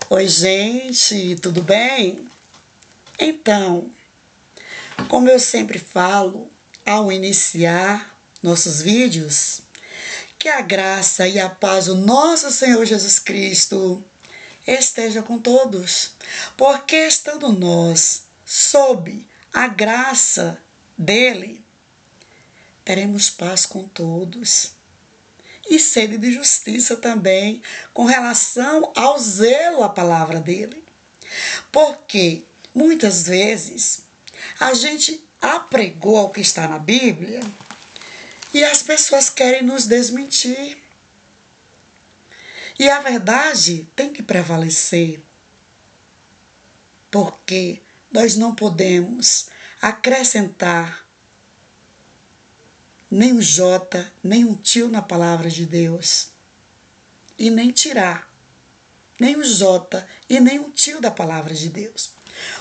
Oi, gente, tudo bem? Então, como eu sempre falo ao iniciar nossos vídeos, que a graça e a paz do nosso Senhor Jesus Cristo esteja com todos, porque estando nós sob a graça dele, teremos paz com todos. E sede de justiça também com relação ao zelo à palavra dele. Porque muitas vezes a gente apregou ao que está na Bíblia e as pessoas querem nos desmentir. E a verdade tem que prevalecer. Porque nós não podemos acrescentar nem um jota, nem um tio na palavra de Deus. E nem tirar nem um jota e nem um tio da palavra de Deus.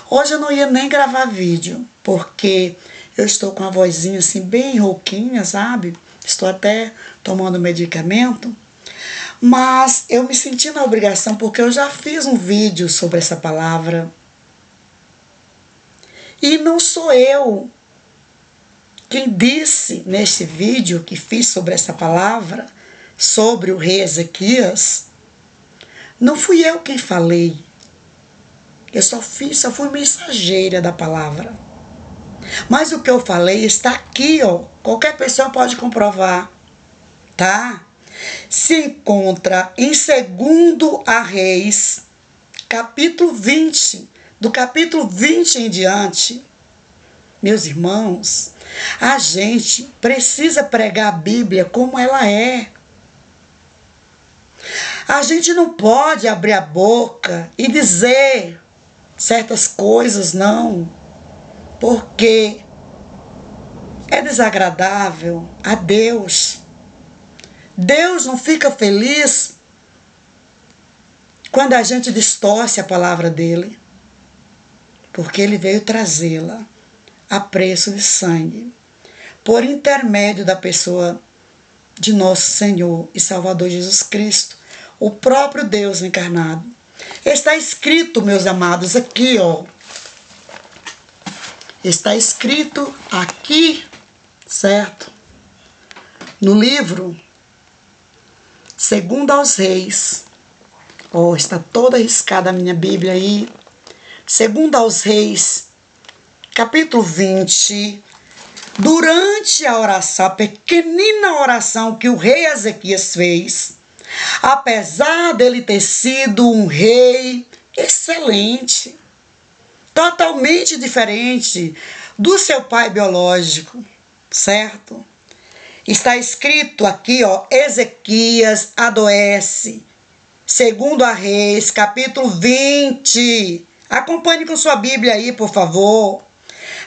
Hoje eu não ia nem gravar vídeo, porque eu estou com a vozinha assim bem rouquinha, sabe? Estou até tomando medicamento. Mas eu me senti na obrigação, porque eu já fiz um vídeo sobre essa palavra. E não sou eu quem disse neste vídeo que fiz sobre essa palavra, sobre o rei Ezequias. Não fui eu quem falei. Eu só fui mensageira da palavra. Mas o que eu falei está aqui, ó. Qualquer pessoa pode comprovar, tá? Se encontra em 2 Reis, capítulo 20, do capítulo 20 em diante. Meus irmãos, a gente precisa pregar a Bíblia como ela é. A gente não pode abrir a boca e dizer certas coisas, não. Porque é desagradável a Deus. Deus não fica feliz quando a gente distorce a palavra dele. Porque ele veio trazê-la a preço de sangue, por intermédio da pessoa de nosso Senhor e Salvador Jesus Cristo, o próprio Deus encarnado. Está escrito, meus amados, aqui, ó. Está escrito aqui, certo? No livro 2 Reis. Ó, está toda arriscada a minha Bíblia aí. 2 Reis, capítulo 20. Durante a oração, a pequenina oração que o rei Ezequias fez, apesar dele ter sido um rei excelente, totalmente diferente do seu pai biológico, certo? Está escrito aqui, ó, Ezequias adoece. 2 Reis, capítulo 20. Acompanhe com sua Bíblia aí, por favor.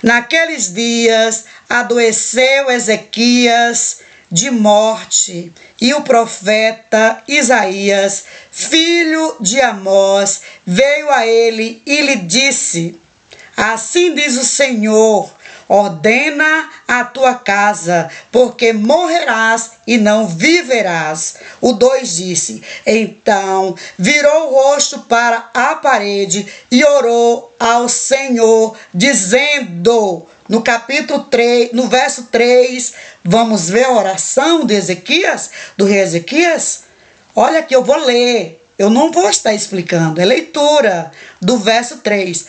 Naqueles dias adoeceu Ezequias de morte, e o profeta Isaías, filho de Amós, veio a ele e lhe disse: assim diz o Senhor, ordena a tua casa, porque morrerás e não viverás. O 2 disse: então virou o rosto para a parede e orou ao Senhor, dizendo, no capítulo 3, no verso 3, vamos ver a oração de Ezequias, do rei Ezequias? Olha que eu vou ler, eu não vou estar explicando, é leitura do verso 3.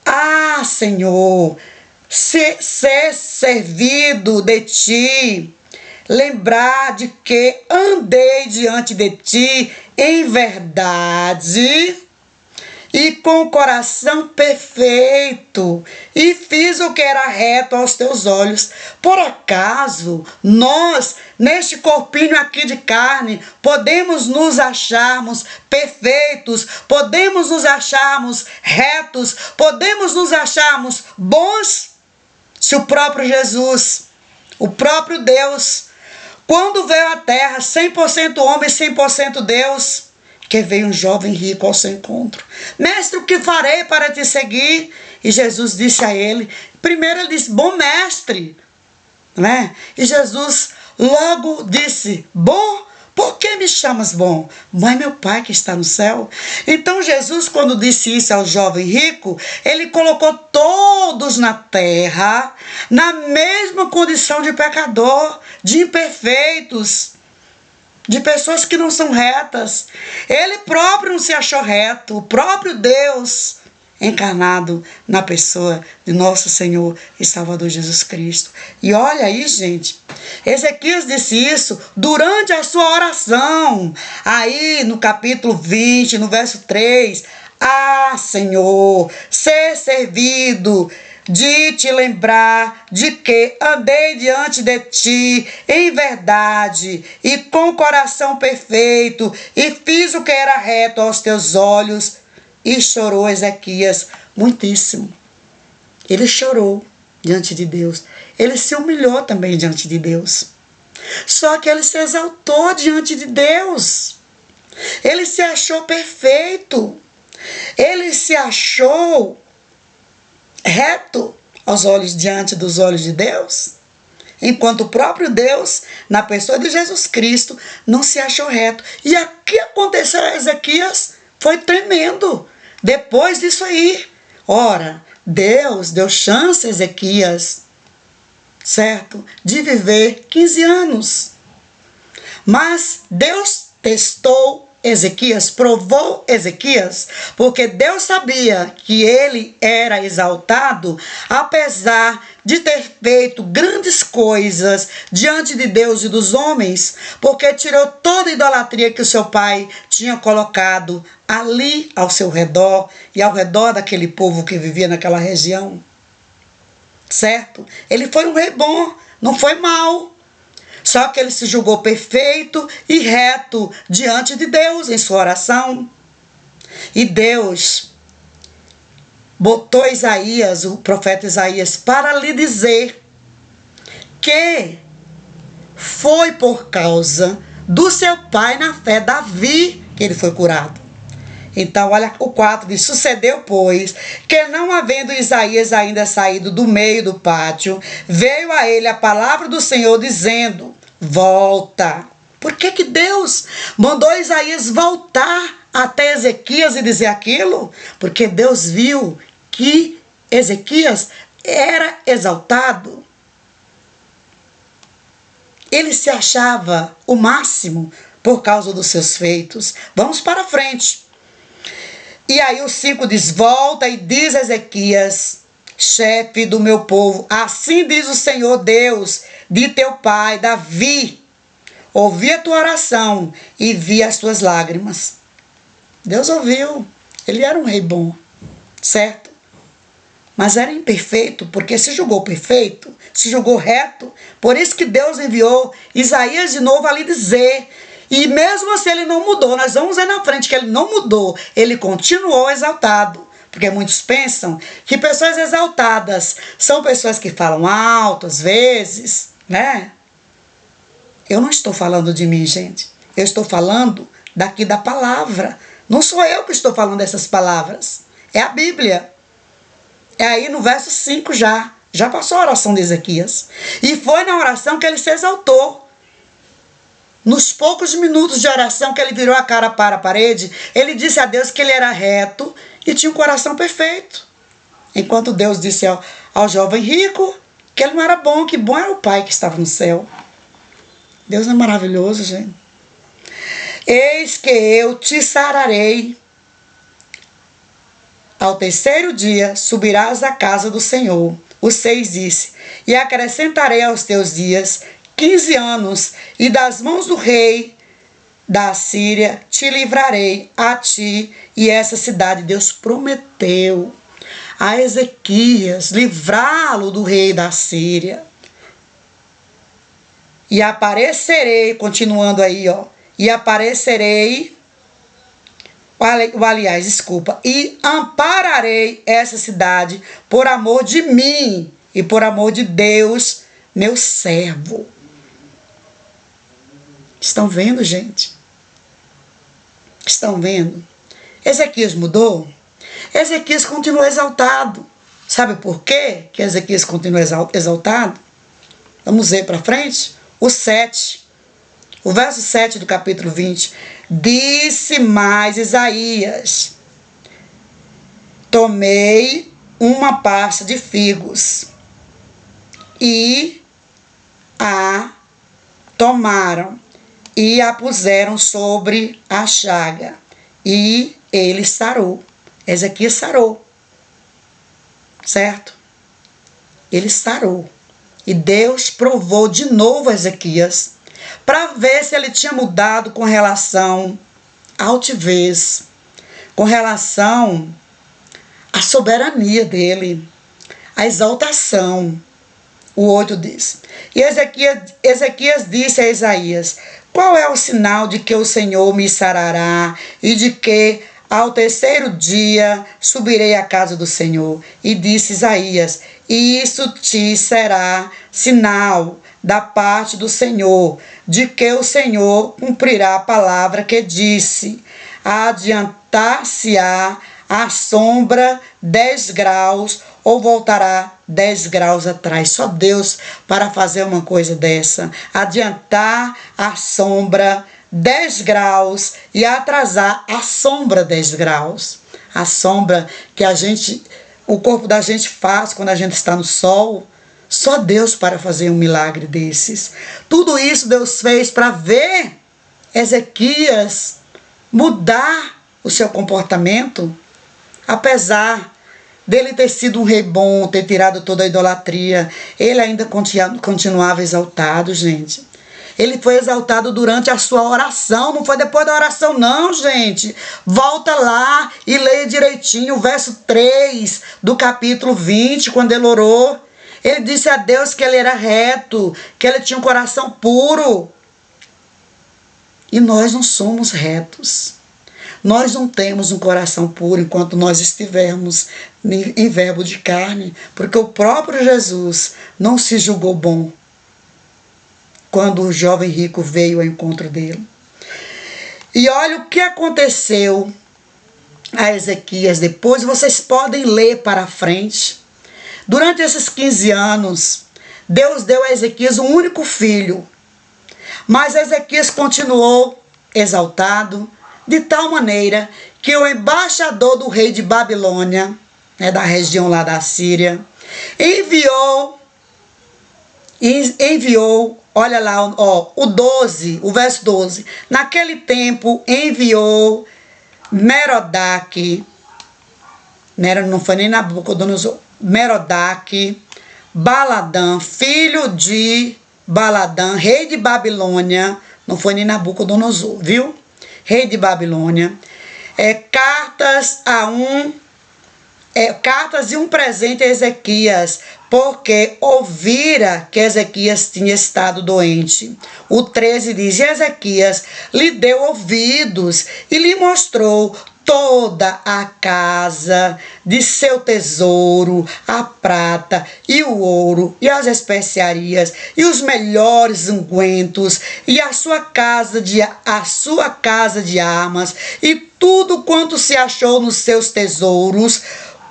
Ah, Senhor, ser servido de ti, lembrar de que andei diante de ti em verdade e com o coração perfeito, e fiz o que era reto aos teus olhos. Por acaso nós, neste corpinho aqui de carne, podemos nos acharmos perfeitos, podemos nos acharmos retos, podemos nos acharmos bons? Se o próprio Jesus, o próprio Deus, quando veio à terra, 100% homem, 100% Deus, que veio um jovem rico ao seu encontro. Mestre, o que farei para te seguir? E Jesus disse a ele, primeiro ele disse, bom mestre, né? E Jesus logo disse, bom Por que me chamas bom? Bom é meu Pai que está no céu. Então Jesus, quando disse isso ao jovem rico, ele colocou todos na terra na mesma condição de pecador, de imperfeitos, de pessoas que não são retas. Ele próprio não se achou reto, o próprio Deus encarnado na pessoa de nosso Senhor e Salvador Jesus Cristo. E olha aí, gente, Ezequias disse isso durante a sua oração, aí no capítulo 20, no verso 3, ah, Senhor, ser servido de te lembrar de que andei diante de ti em verdade e com coração perfeito e fiz o que era reto aos teus olhos. E chorou Ezequias muitíssimo. Ele chorou diante de Deus. Ele se humilhou também diante de Deus. Só que ele se exaltou diante de Deus. Ele se achou perfeito. Ele se achou reto aos olhos, diante dos olhos de Deus. Enquanto o próprio Deus, na pessoa de Jesus Cristo, não se achou reto. E o que aconteceu a Ezequias foi tremendo. Depois disso aí, ora, Deus deu chance a Ezequias, certo? De viver 15 anos. Mas Deus testou Ezequias, provou Ezequias, porque Deus sabia que ele era exaltado, apesar de ter feito grandes coisas diante de Deus e dos homens, porque tirou toda a idolatria que o seu pai tinha colocado ali ao seu redor e ao redor daquele povo que vivia naquela região, certo? Ele foi um rei bom, não foi mau. Só que ele se julgou perfeito e reto diante de Deus em sua oração. E Deus botou Isaías, o profeta Isaías, para lhe dizer que foi por causa do seu pai na fé, Davi, que ele foi curado. Então, olha o 4 diz, sucedeu, pois, que não havendo Isaías ainda saído do meio do pátio, veio a ele a palavra do Senhor dizendo, volta. Por que Deus mandou Isaías voltar até Ezequias e dizer aquilo? Porque Deus viu que Ezequias era exaltado. Ele se achava o máximo por causa dos seus feitos. Vamos para frente. E aí o 5 diz, volta e diz a Ezequias, chefe do meu povo, assim diz o Senhor Deus de teu pai, Davi, ouvi a tua oração e vi as tuas lágrimas. Deus ouviu, ele era um rei bom, certo? Mas era imperfeito, porque se julgou perfeito, se julgou reto, por isso que Deus enviou Isaías de novo a lhe dizer. E mesmo assim ele não mudou, nós vamos ver na frente que ele não mudou, ele continuou exaltado. Porque muitos pensam que pessoas exaltadas são pessoas que falam alto às vezes, né? Eu não estou falando de mim, gente. Eu estou falando daqui da palavra. Não sou eu que estou falando dessas palavras. É a Bíblia. É aí no verso 5 já. Já passou a oração de Ezequias. E foi na oração que ele se exaltou. Nos poucos minutos de oração que ele virou a cara para a parede, ele disse a Deus que ele era reto e tinha um coração perfeito. Enquanto Deus disse ao jovem rico que ele não era bom, que bom era o pai que estava no céu. Deus é maravilhoso, gente. Eis que eu te sararei. Ao terceiro dia subirás à casa do Senhor. O 6 disse, e acrescentarei aos teus dias 15 anos, e das mãos do rei da Síria te livrarei a ti e essa cidade. Deus prometeu a Ezequias livrá-lo do rei da Síria. E aparecerei, continuando aí, ó, e aparecerei, e ampararei essa cidade por amor de mim e por amor de Deus, meu servo. Estão vendo, gente? Estão vendo? Ezequias mudou? Ezequias continuou exaltado. Sabe por quê que Ezequias continua exaltado? Vamos ver para frente. O 7. O verso 7 do capítulo 20. Disse mais Isaías: tomei uma pasta de figos e a tomaram e a puseram sobre a chaga e ele sarou. Ezequias sarou, certo? Ele sarou. E Deus provou de novo a Ezequias para ver se ele tinha mudado com relação à altivez, com relação à soberania dele, à exaltação. O 8 diz: e Ezequias disse a Isaías: qual é o sinal de que o Senhor me sarará e de que ao terceiro dia subirei à casa do Senhor? E disse Isaías: isso te será sinal da parte do Senhor, de que o Senhor cumprirá a palavra que disse. Adiantar-se-á a sombra 10 graus ou voltará 10 graus atrás. Só Deus para fazer uma coisa dessa. Adiantar a sombra 10 graus e atrasar a sombra 10 graus. A sombra que o corpo da gente faz quando a gente está no sol. Só Deus para fazer um milagre desses. Tudo isso Deus fez para ver Ezequias mudar o seu comportamento, apesar dele ter sido um rei bom, ter tirado toda a idolatria, ele ainda continuava exaltado, gente. Ele foi exaltado durante a sua oração, não foi depois da oração não, gente. Volta lá e leia direitinho o verso 3 do capítulo 20, quando ele orou. Ele disse a Deus que ele era reto, que ele tinha um coração puro. E nós não somos retos. Nós não temos um coração puro enquanto nós estivermos em verbo de carne, porque o próprio Jesus não se julgou bom quando o jovem rico veio ao encontro dele. E olha o que aconteceu a Ezequias depois, vocês podem ler para frente. Durante esses 15 anos, Deus deu a Ezequias um único filho, mas Ezequias continuou exaltado, de tal maneira que o embaixador do rei de Babilônia, da região lá da Síria, enviou, olha lá, o verso 12. Naquele tempo enviou Merodach, não foi nem Nabucodonosor, Merodach, Baladã, filho de Baladã, rei de Babilônia, não foi nem Nabucodonosor, viu? Rei de Babilônia, cartas e um presente a Ezequias, porque ouvira que Ezequias tinha estado doente. O 13 diz: e Ezequias lhe deu ouvidos e lhe mostrou toda a casa de seu tesouro, a prata e o ouro e as especiarias e os melhores ungüentos e a sua casa de armas e tudo quanto se achou nos seus tesouros.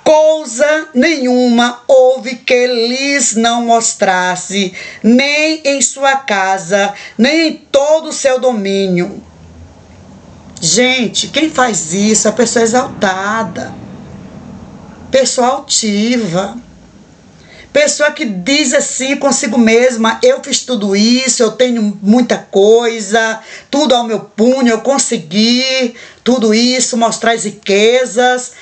Coisa nenhuma houve que lhes não mostrasse, nem em sua casa, nem em todo o seu domínio. Gente, quem faz isso? A pessoa exaltada, pessoa altiva, pessoa que diz assim consigo mesma: eu fiz tudo isso, eu tenho muita coisa, tudo ao meu punho, eu consegui tudo isso, mostrar as riquezas.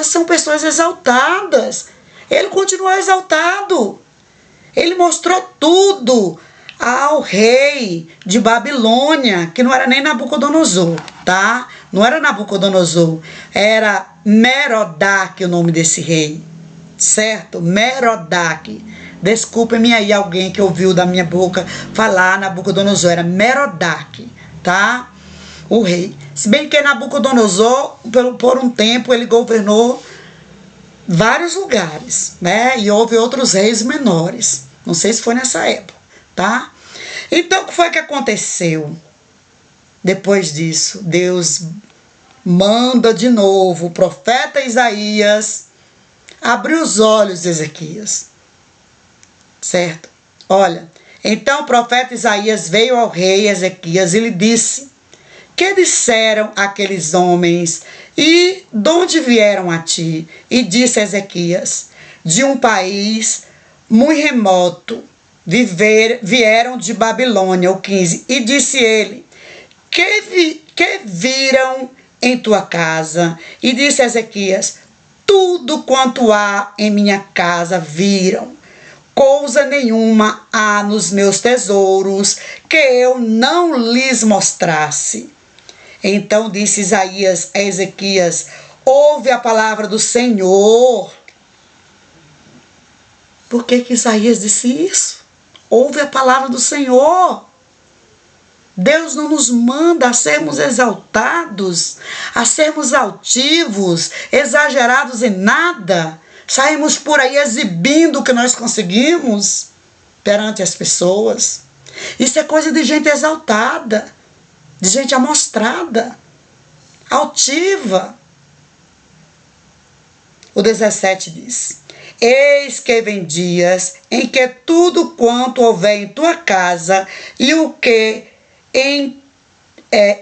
São pessoas exaltadas. Ele continuou exaltado. Ele mostrou tudo ao rei de Babilônia, que não era nem Nabucodonosor, tá? Não era Nabucodonosor, era Merodach o nome desse rei, certo? Merodach. Desculpe-me aí alguém que ouviu da minha boca falar Nabucodonosor, era Merodach, tá? O rei. Se bem que Nabucodonosor, por um tempo, ele governou vários lugares, né? E houve outros reis menores. Não sei se foi nessa época, tá? Então, o que foi que aconteceu? Depois disso, Deus manda de novo o profeta Isaías abrir os olhos de Ezequias, certo? Olha, Então o profeta Isaías veio ao rei Ezequias e lhe disse: que disseram aqueles homens e de onde vieram a ti? E disse Ezequias: de um país muito remoto, vieram de Babilônia, o 15. E disse ele: que viram em tua casa? E disse Ezequias: tudo quanto há em minha casa viram. Coisa nenhuma há nos meus tesouros que eu não lhes mostrasse. Então disse Isaías a Ezequias: ouve a palavra do Senhor. Por que Isaías disse isso? Ouve a palavra do Senhor. Deus não nos manda a sermos exaltados, a sermos altivos, exagerados em nada. Saímos por aí exibindo o que nós conseguimos perante as pessoas. Isso é coisa de gente exaltada, de gente amostrada, altiva. O 17 diz: eis que vem dias em que tudo quanto houver em tua casa e o que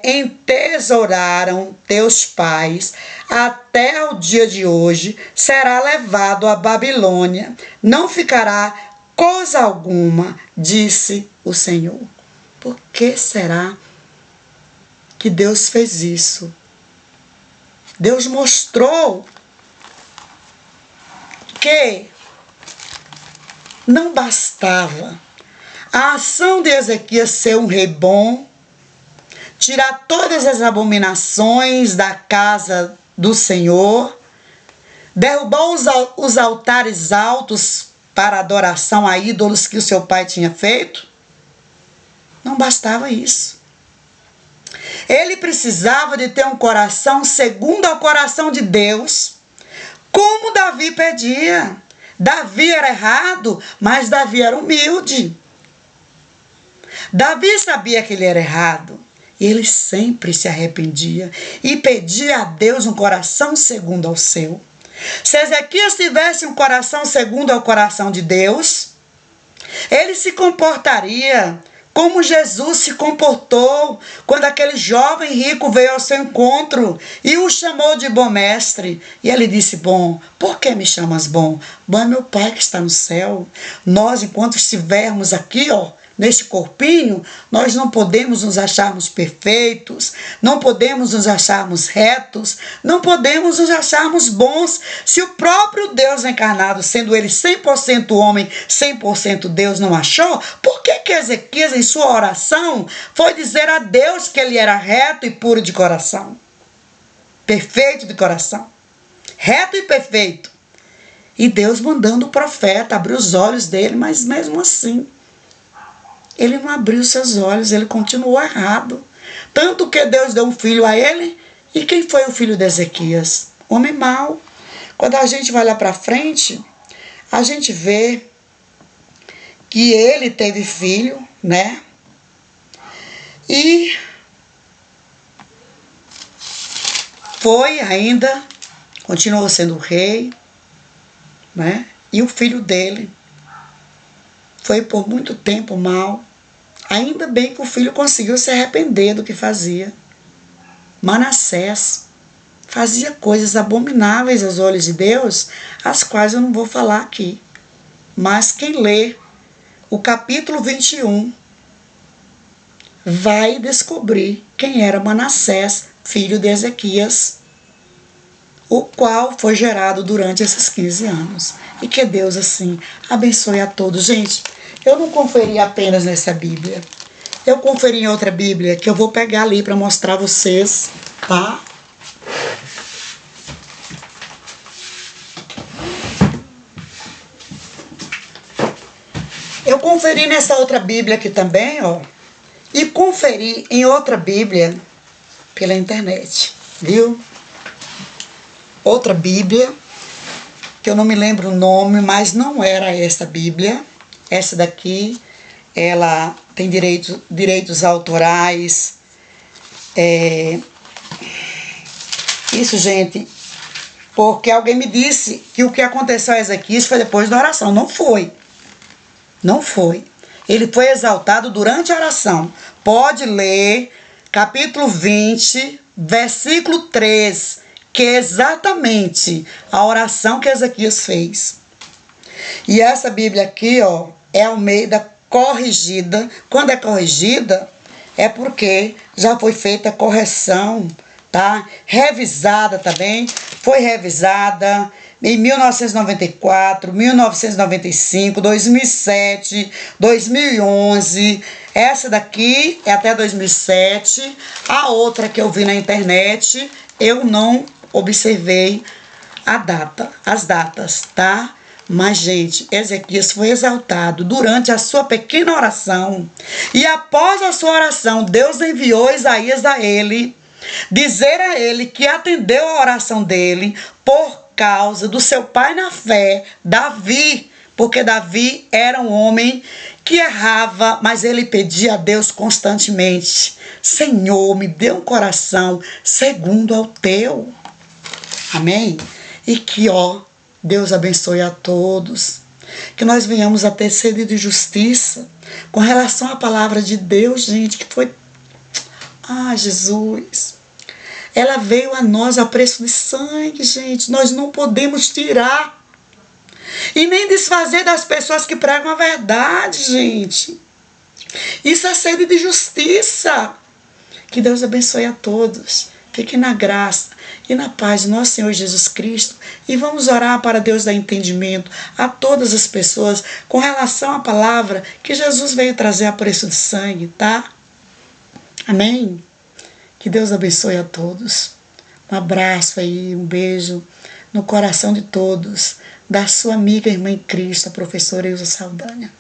entesouraram teus pais até o dia de hoje será levado à Babilônia. Não ficará coisa alguma, disse o Senhor. Por que será que Deus fez isso? Deus mostrou que não bastava a ação de Ezequias ser um rei bom, tirar todas as abominações da casa do Senhor, derrubar os altares altos para adoração a ídolos que o seu pai tinha feito. Não bastava isso. Ele precisava de ter um coração segundo ao coração de Deus, como Davi pedia. Davi era errado, mas Davi era humilde. Davi sabia que ele era errado. E ele sempre se arrependia e pedia a Deus um coração segundo ao seu. Se Ezequias tivesse um coração segundo ao coração de Deus, ele se comportaria como Jesus se comportou quando aquele jovem rico veio ao seu encontro e o chamou de bom mestre. E ele disse: bom, por que me chamas bom? Bom é meu Pai que está no céu. Nós, enquanto estivermos aqui, neste corpinho, nós não podemos nos acharmos perfeitos, não podemos nos acharmos retos, não podemos nos acharmos bons. Se o próprio Deus encarnado, sendo ele 100% homem, 100% Deus, não achou, por que Ezequias, em sua oração, foi dizer a Deus que ele era reto e puro de coração? Perfeito de coração. Reto e perfeito. E Deus mandando o profeta abrir os olhos dele, mas mesmo assim, ele não abriu seus olhos, ele continuou errado. Tanto que Deus deu um filho a ele. E quem foi o filho de Ezequias? Homem mau. Quando a gente vai lá para frente, a gente vê que ele teve filho, né? E foi ainda, continuou sendo rei, né? E o filho dele foi por muito tempo mal. Ainda bem que o filho conseguiu se arrepender do que fazia. Manassés fazia coisas abomináveis aos olhos de Deus, as quais eu não vou falar aqui. Mas quem lê o capítulo 21 vai descobrir quem era Manassés, filho de Ezequias, o qual foi gerado durante esses 15 anos. E que Deus, assim, abençoe a todos. Gente, eu não conferi apenas nessa Bíblia. Eu conferi em outra Bíblia, que eu vou pegar ali para mostrar a vocês, tá? Eu conferi nessa outra Bíblia aqui também, e conferi em outra Bíblia pela internet, viu? Outra Bíblia, que eu não me lembro o nome, mas não era essa Bíblia. Essa daqui, ela tem direitos autorais. Isso, gente, porque alguém me disse que o que aconteceu a Ezequias foi depois da oração. Não foi. Não foi. Ele foi exaltado durante a oração. Pode ler capítulo 20, versículo 3, que é exatamente a oração que Ezequias fez. E essa Bíblia aqui, ó, é Almeida corrigida. Quando é corrigida, é porque já foi feita a correção, tá? Revisada também. Foi revisada em 1994, 1995, 2007, 2011. Essa daqui é até 2007. A outra que eu vi na internet, eu não observei as datas, tá? Mas, gente, Ezequias foi exaltado durante a sua pequena oração. E após a sua oração, Deus enviou Isaías a ele, dizer a ele que atendeu a oração dele por causa do seu pai na fé, Davi. Porque Davi era um homem que errava, mas ele pedia a Deus constantemente: Senhor, me dê um coração segundo ao teu. Amém? E que, ó, Deus abençoe a todos. Que nós venhamos a ter sede de justiça com relação à palavra de Deus, gente, que foi... Ah, Jesus. Ela veio a nós a preço de sangue, gente. Nós não podemos tirar e nem desfazer das pessoas que pregam a verdade, gente. Isso é sede de justiça. Que Deus abençoe a todos. Fiquem na graça e na paz de nosso Senhor Jesus Cristo. E vamos orar para Deus dar entendimento a todas as pessoas com relação à palavra que Jesus veio trazer a preço de sangue, tá? Amém? Que Deus abençoe a todos. Um abraço aí, um beijo no coração de todos. Da sua amiga, irmã em Cristo, a professora Ilza Saldanha.